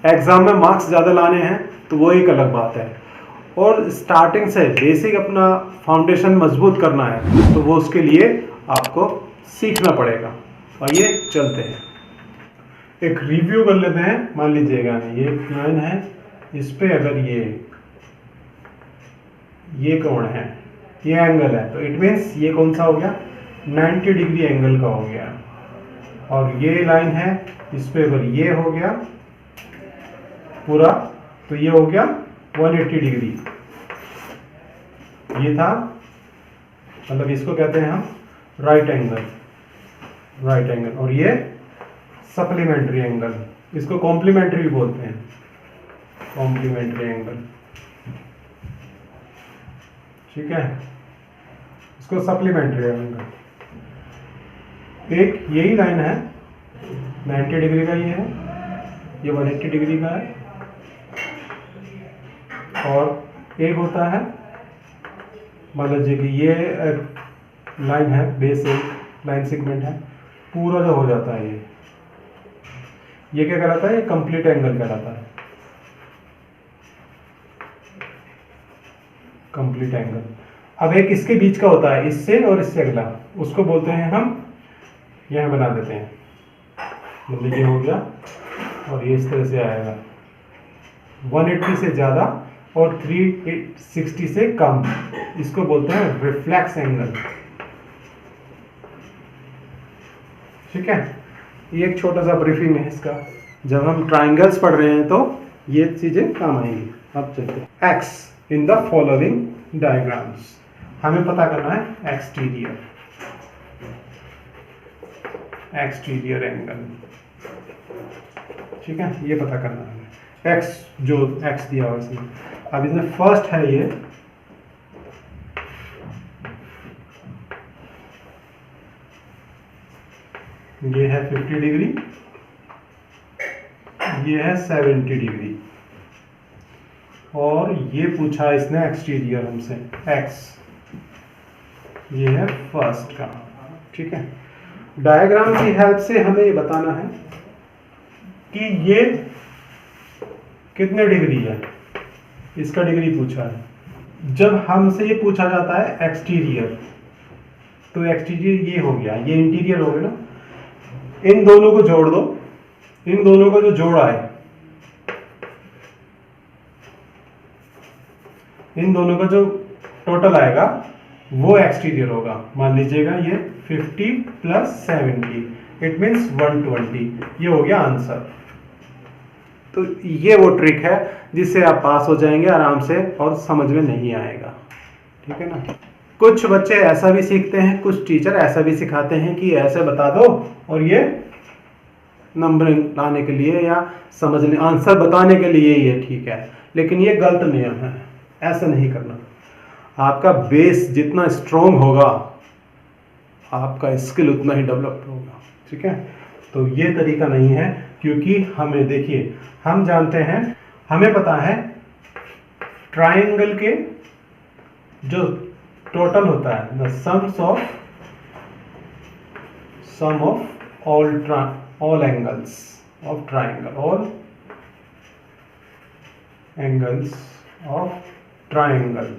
Exam में marks ज़्यादा लाने हैं तो वो एक अलग बात है, और स्टार्टिंग से बेसिक अपना फाउंडेशन मजबूत करना है तो वो उसके लिए आपको सीखना पड़ेगा। आइए चलते हैं, एक रिव्यू कर लेते हैं। मान लीजिएगा ये लाइन है, इस पे अगर ये कोण है, ये एंगल है, तो इट मीन्स ये कौन सा हो गया, 90 डिग्री एंगल का हो गया। और ये लाइन है, इस पे अगर ये हो गया पूरा तो ये हो गया 180 डिग्री। ये था, मतलब इसको कहते हैं हम राइट एंगल, राइट एंगल। और ये सप्लीमेंट्री एंगल, इसको कॉम्प्लीमेंट्री भी बोलते हैं, कॉम्प्लीमेंट्री एंगल, ठीक है, इसको सप्लीमेंट्री एंगल। एक यही लाइन है 90 डिग्री का, ये है, ये 180 डिग्री का है। और एक होता है, मान लीजिए कि ये लाइन है, बेस एक लाइन सेगमेंट है, पूरा जो हो जाता है ये क्या कहलाता है, ये कंप्लीट एंगल कहलाता है, कंप्लीट एंगल। अब एक इसके बीच का होता है, इससे और इससे अगला, उसको बोलते हैं हम, यह बना देते हैं, मतलब ये हो गया और ये इस तरह से आएगा, 180 से ज़्यादा और 360 से कम, इसको बोलते हैं रिफ्लेक्स एंगल, ठीक है। ये एक छोटा सा ब्रीफिंग है इसका, जब हम ट्राइंगल्स पढ़ रहे हैं तो ये चीज़ें काम आएंगी। अब चलते हैं, x in the following diagrams, हमें पता करना है एक्सटीरियर, एक्सटीरियर एंगल, ठीक है, ये पता करना है। एक्स जो एक्स दिया हुआ इसमें, अब इसमें फर्स्ट है ये है 50 डिग्री, ये है 70 डिग्री, और ये पूछा इसने एक्सटीरियर हमसे, एक्स, ये है फर्स्ट का, ठीक है। डायग्राम की हेल्प से हमें ये बताना है कि ये कितने डिग्री है, इसका डिग्री पूछा है। जब हमसे ये पूछा जाता है एक्सटीरियर, तो एक्सटीरियर ये हो गया, ये इंटीरियर हो गया ना, इन दोनों को जोड़ दो, इन दोनों का जो जोड़ा है, इन दोनों का जो टोटल आएगा वो एक्सटीरियर होगा। मान लीजिएगा ये 50 प्लस 70, इट मीन्स 120, ये हो गया आंसर। तो ये वो ट्रिक है जिससे आप पास हो जाएंगे आराम से और समझ में नहीं आएगा, ठीक है ना। कुछ बच्चे ऐसा भी सीखते हैं, कुछ टीचर ऐसा भी सिखाते हैं कि ऐसे बता दो और ये नंबर लाने के लिए या समझने, आंसर बताने के लिए ये ठीक है, लेकिन ये गलत नियम है, ऐसा नहीं करना। आपका बेस जितना स्ट्रॉन्ग होगा आपका स्किल उतना ही डेवलप होगा, ठीक है। तो ये तरीका नहीं है, क्योंकि हमें देखिए, हम जानते हैं, हमें पता है ट्राइंगल के जो टोटल होता है, the sum of all angles of triangle, all angles of triangle,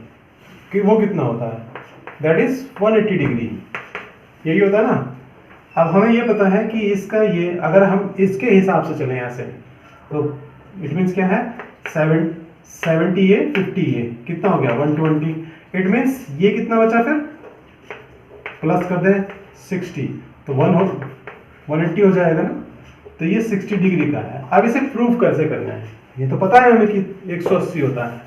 कि वो कितना होता है, दैट इज 180 डिग्री, यही होता है ना। अब हमें ये पता है कि इसका ये, अगर हम इसके हिसाब से चलें ऐसे, तो इट मीन्स क्या है, 70 ये 50 ये कितना हो गया 120, इट मीन्स ये कितना बचा, फिर प्लस कर दें 60, तो 180 हो जाएगा ना। तो ये 60 डिग्री का है। अब इसे प्रूफ कैसे करना है, ये तो पता है हमें कि 180 होता है,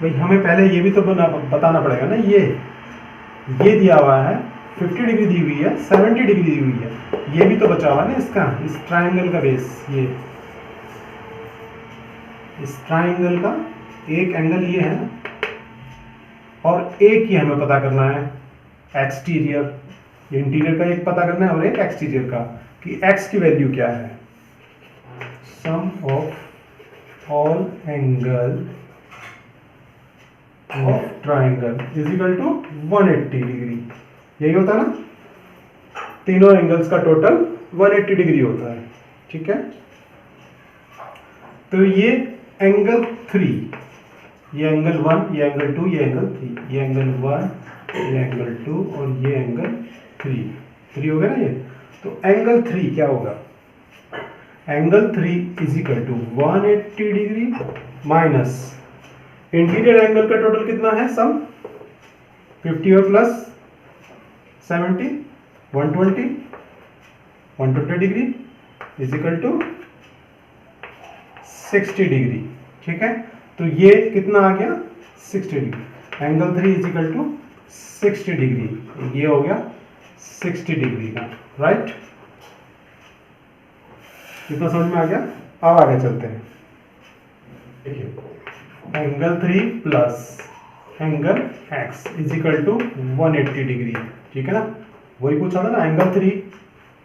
भाई हमें पहले ये भी तो बताना पड़ेगा ना। ये दिया हुआ है 50 डिग्री दी हुई है, 70 डिग्री दी हुई है, ये भी तो बचा हुआ है ना इसका, इस ट्राइंगल का बेस, ये इस ट्राइंगल का एक एंगल ये है ना, और एक ही हमें पता करना है एक्सटीरियर, ये इंटीरियर का एक पता करना है और एक एक्सटीरियर का, कि एक्स की वैल्यू क्या है, sum of all angle of triangle is equal to 180 degree, यही होता है ना, तीनों एंगल्स का टोटल 180 डिग्री होता है, ठीक है। तो ये एंगल 3, ये एंगल 1, ये एंगल 2, ये एंगल 3, ये एंगल 1, ये एंगल 2 और ये एंगल 3 हो गया ना ये। तो एंगल 3 क्या होगा? Angle 3 is equal to 180 degree minus interior angle का टोटल कितना है सम 50 और plus 70 120 degree is equal to 60 degree. ठीक है, तो ये कितना आ गया 60 degree. Angle 3 is equal to 60 degree, ये हो गया 60 डिग्री का, राइट। कितना समझ में आ गया? अब आगे चलते हैं। देखिए angle 3 plus angle x is equal to 180 degree. ठीक है ना, वही पूछा था ना, एंगल 3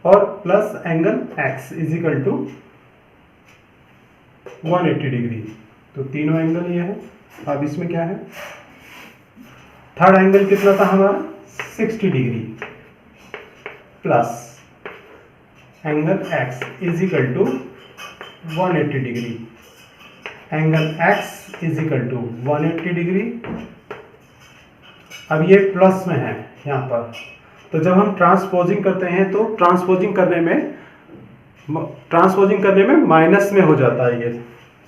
और plus angle x is equal to 180 degree. तो तीनों एंगल ये है। अब इसमें क्या है, थर्ड एंगल कितना था हमारा 60 degree plus angle x is equal to 180 degree. Angle x is equal to 180 degree. अब ये प्लस में है यहाँ पर, तो जब हम ट्रांसपोजिंग करते हैं तो ट्रांसपोजिंग करने में माइनस में हो जाता है, ये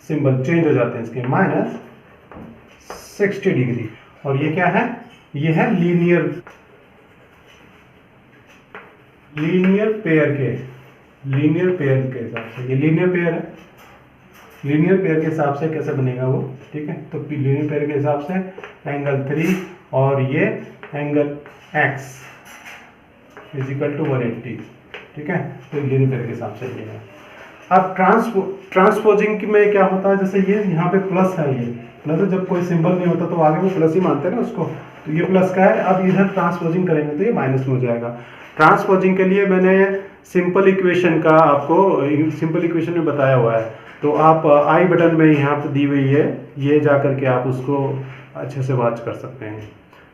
सिंबल चेंज हो जाते हैं इसके, माइनस 60 डिग्री। और ये क्या है, ये है लीनियर पेयर के हिसाब से, ये लीनियर पेयर है। लीनियर पेयर के हिसाब से कैसे बनेगा वो, ठीक है। तो लीनियर पेयर के हिसाब से एंगल 3 और ये angle x is equal to 180, ठीक है। तो लीनियर पेयर के हिसाब से ये है। अब ट्रांसपोजिंग में क्या होता है, जैसे ये यहाँ पे प्लस है, ये प्लस है, जब कोई सिंबल नहीं होता तो आगे वो प्लस ही मानते हैं ना उसको, तो ये प्लस का है। अब इधर ट्रांसपोजिंग करेंगे तो ये माइनस में हो जाएगा। ट्रांसपोजिंग के लिए मैंने सिंपल इक्वेशन का आपको सिंपल इक्वेशन में बताया हुआ है, तो आप आई बटन में यहाँ पे दी हुई है, ये जा करके आप उसको अच्छे से वॉच कर सकते हैं,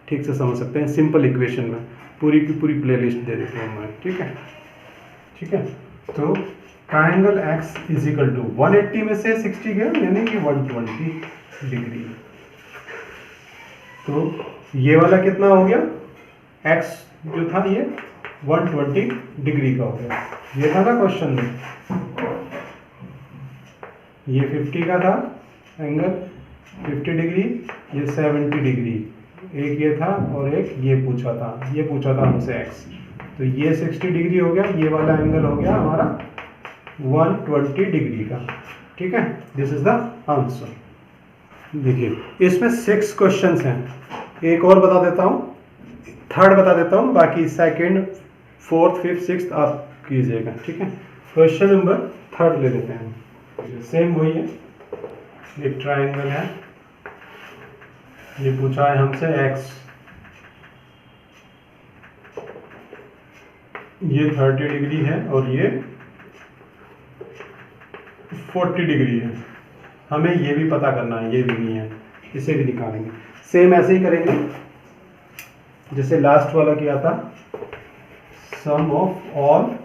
ठीक से समझ सकते हैं। सिंपल इक्वेशन में पूरी की पूरी प्लेलिस्ट दे देते हैं मैं, ठीक है, ठीक है। तो triangle x is equal to 180 में से 60 गया, यानी कि 120 डिग्री। तो ये वाला कितना हो गया, x जो था ये 120 डिग्री का हो गया। ये था ना क्वेश्चन में, ये 50 का था एंगल 50 डिग्री, ये 70 डिग्री, एक ये था और एक ये पूछा था हमसे x। तो ये 60 डिग्री हो गया, ये वाला एंगल हो गया हमारा 120 डिग्री का, ठीक है। This is the answer. देखिए इसमें 6 क्वेश्चंस हैं, एक और बता देता हूँ, थर्ड बता देता हूँ, बाकी सेकंड, फोर्थ, फिफ्थ, सिक्स्थ आप कीजिएगा, ठीक है। क्वेश्चन नंबर थर्ड ले लेते हैं। सेम वही है, ये ट्राइंगल है, ये पूछा है हमसे x, ये 30 डिग्री है और ये 40 डिग्री है। हमें ये भी पता करना है, ये भी नहीं है, इसे भी निकालेंगे। सेम ऐसे ही करेंगे जैसे लास्ट वाला किया था, sum of all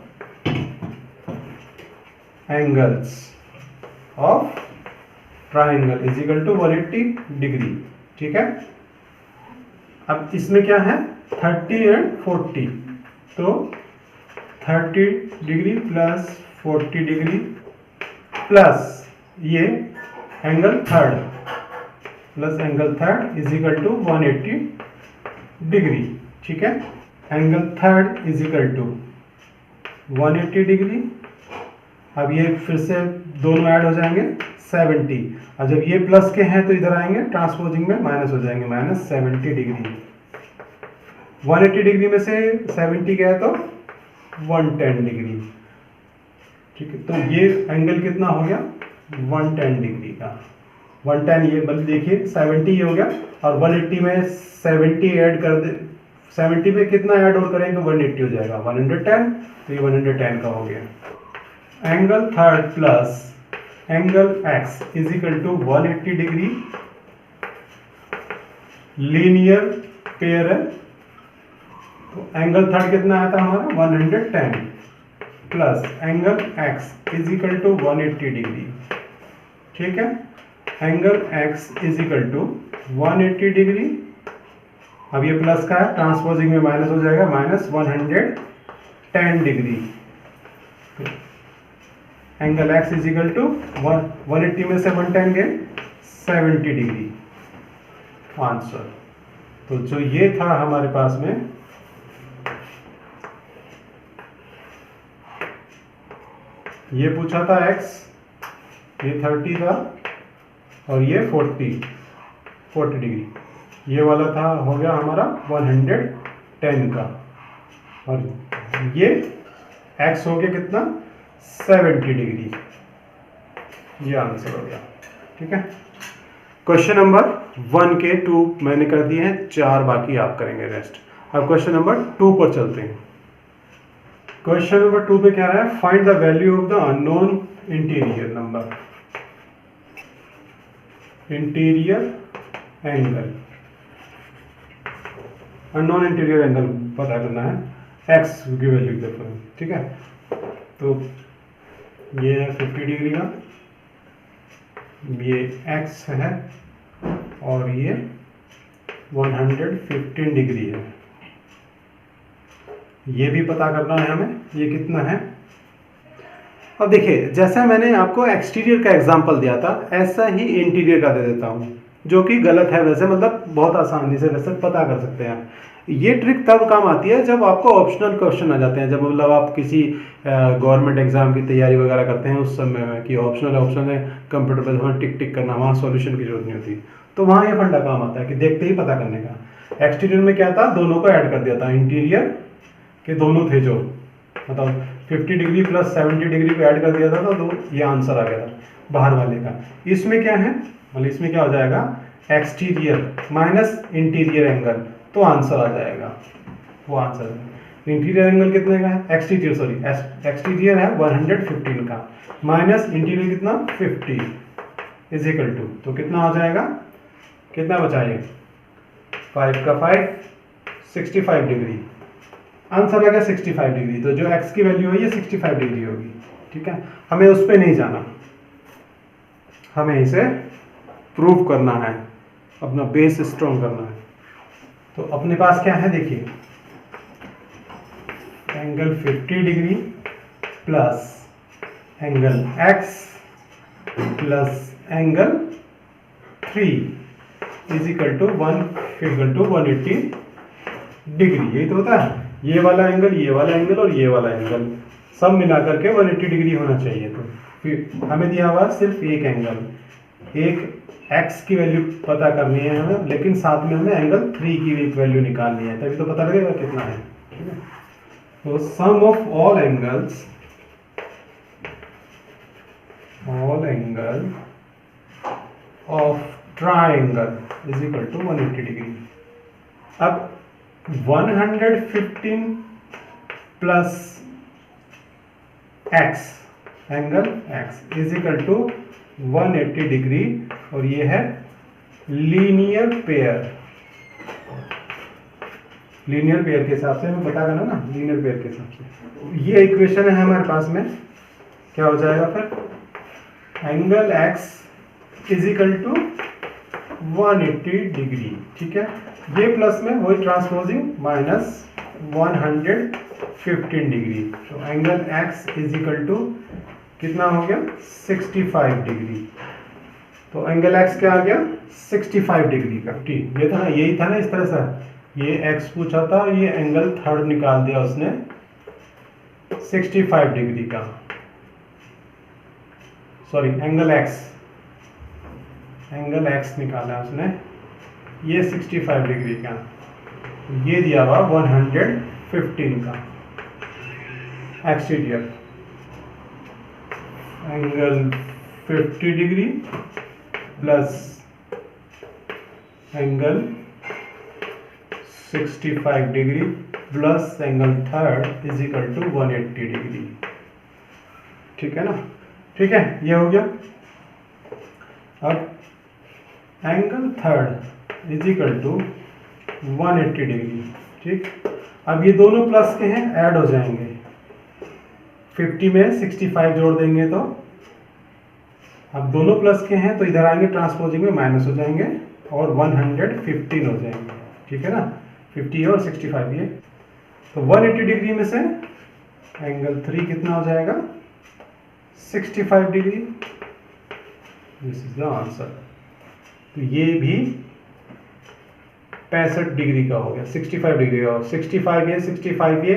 angles of triangle is equal to 180 degree, ठीक है। अब इसमें क्या है 30 एंड 40, तो 30 डिग्री प्लस 40 डिग्री प्लस ये angle third plus angle third is equal to 180 degree, ठीक है। Angle third is equal to 180 degree. अब ये फिर से दोनों ऐड हो जाएंगे 70, और जब ये प्लस के हैं तो इधर आएंगे ट्रांसपोजिंग में माइनस हो जाएंगे, माइनस 70 डिग्री। 180 डिग्री में से 70 गया तो 110 डिग्री, ठीक है। तो ये एंगल कितना हो गया 110 डिग्री का। 110 ये बस देखिए 70 ये हो गया, और 180 में 70 ऐड कर दे, 70 पे कितना ऐड और करेंगे 180 हो जाएगा 110, तो ये 110 का हो गया। Angle third plus angle x is equal to 180 degree, linear pair है, तो एंगल थर्ड कितना आया था हमारा 110 plus angle x is equal to 180 degree, ठीक है। Angle x is equal to 180 degree. अब ये प्लस का है, ट्रांसपोजिंग में माइनस हो जाएगा, minus 110 degree. Angle x is equal to 180 में से 110 गए 70 डिग्री आंसर। तो जो ये था हमारे पास में, ये पूछा था x, ये 30 था और ये 40 डिग्री, ये वाला था हो गया हमारा 110 का, और ये x हो गया कितना 70 डिग्री। ये आंसर हो गया। ठीक है। क्वेश्चन नंबर 1 के 2 मैंने कर दिए हैं, 4 बाकी आप करेंगे रेस्ट। अब क्वेश्चन नंबर 2 पर चलते हैं। क्वेश्चन नंबर 2 पे क्या रहा है, find the value of the unknown interior number, interior angle, unknown interior angle पता करना है, x की वैल्यू देखो। ठीक है, तो ये है 50 डिग्री का, ये x है और ये 115 डिग्री है। ये भी पता करना है हमें, ये कितना है। अब देखिए, जैसा मैंने आपको एक्सटीरियर का एग्जांपल दिया था, ऐसा ही इंटीरियर का दे देता हूँ, जो कि गलत है वैसे, मतलब बहुत आसानी से वैसे पता कर सकते हैं आप। ये ट्रिक तब काम आती है जब आपको ऑप्शनल क्वेश्चन आ जाते हैं, जब मतलब आप किसी गवर्नमेंट एग्जाम की तैयारी वगैरह करते हैं उस समय में, कि ऑप्शन है कंप्यूटर पर वहाँ टिक टिक करना, वहाँ सॉल्यूशन की जरूरत नहीं होती, तो वहाँ ये फंडा काम आता है कि देखते ही पता करने का। एक्सटीरियर में क्या था, दोनों को ऐड कर दिया था, इंटीरियर के दोनों थे जो, मतलब 50 डिग्री प्लस 70 डिग्री को ऐड कर दिया था, तो ये आंसर आ गया था बाहर वाले का। इसमें क्या है, मतलब इसमें क्या हो जाएगा, एक्सटीरियर माइनस इंटीरियर एंगल, तो आंसर आ जाएगा, वो आंसर है। इंटीरियर एंगल कितने का है, एक्सटीरियर सॉरी एक्सटीरियर है 115 का, माइनस इंटीरियर कितना 50 इज इक्वल टू, तो कितना हो जाएगा, कितना बचा ये 5 का 5 65 डिग्री, आंसर आ गया 65 डिग्री। तो जो x की वैल्यू है ये 65 डिग्री होगी। ठीक है, हमें उस पर नहीं जाना, हमें इसे प्रूव करना है, अपना बेस स्ट्रॉन्ग करना है। तो अपने पास क्या है, देखिए angle 50 degree plus angle x plus angle 3 is equal to 180 degree. यही तो होता है, ये वाला एंगल, ये वाला एंगल और ये वाला एंगल सब मिलाकर के 180 डिग्री होना चाहिए। तो फिर हमें दिया हुआ सिर्फ एक एंगल, एक x की वैल्यू पता करनी है हमें, लेकिन साथ में हमें एंगल 3 की भी वैल्यू निकालनी है, तभी तो पता लगेगा कितना है। ठीक है, तो sum of all angle of triangle is equal to 180 degree. अब 115 plus x angle x is equal to 180 degree, और ये है लीनियर पेयर। लीनियर पेयर के हिसाब से हमें पता करना ना, लीनियर पेयर के हिसाब से ये इक्वेशन है हमारे पास में। क्या हो जाएगा फिर, angle x is equal to 180 degree. ठीक है, ये प्लस में वही ट्रांसपोजिंग माइनस 115 डिग्री, तो angle x is equal to कितना हो गया 65 डिग्री। तो एंगल x क्या आ गया 65 डिग्री का। ठीक, ये था ना, यही था ना, इस तरह से ये x पूछा था, ये एंगल थर्ड निकाल दिया उसने 65 डिग्री का, सॉरी एंगल x निकाला उसने, ये 65 डिग्री का, ये दिया हुआ 115 का। Exterior angle 50 degree plus angle 65 degree plus angle third is equal to 180 degree. ठीक है ना, ठीक है, ये हो गया। अब angle third is equal to 180 degree. ठीक, अब ये दोनों प्लस के हैं, ऐड हो जाएंगे, 50 में 65 जोड़ देंगे तो अब दोनों प्लस के हैं तो इधर आएंगे ट्रांसपोजिंग में माइनस हो जाएंगे और 115 हो जाएंगे, ठीक है ना, 50 और 65 ये। तो 180 डिग्री में से एंगल 3 कितना हो जाएगा, 65 degree. This is the answer. तो ये भी 65 डिग्री का हो गया, 65 डिग्री का, 65 ये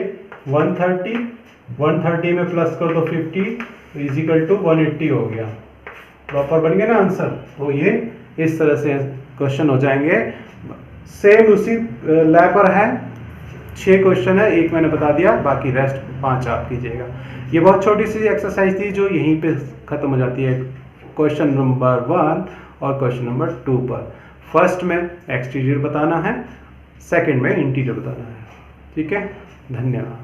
130 में प्लस कर दो 50 इजिकल टू 180 हो गया। प्रॉपर बन गया ना आंसर। तो ये इस तरह से क्वेश्चन हो जाएंगे। सेम उसी लैब पर है, 6 क्वेश्चन है, एक मैंने बता दिया, बाकी रेस्ट 5 आप कीजिएगा। ये बहुत छोटी सी एक्सरसाइज थी जो यहीं पे खत्म हो जाती है क्वेश्चन नंबर 1 और क्वेश्चन नंबर 2 पर। फर्स्ट में एक्सटीरियर बताना है, सेकंड में इंटीरियर बताना है, ठीक है। धन्यवाद।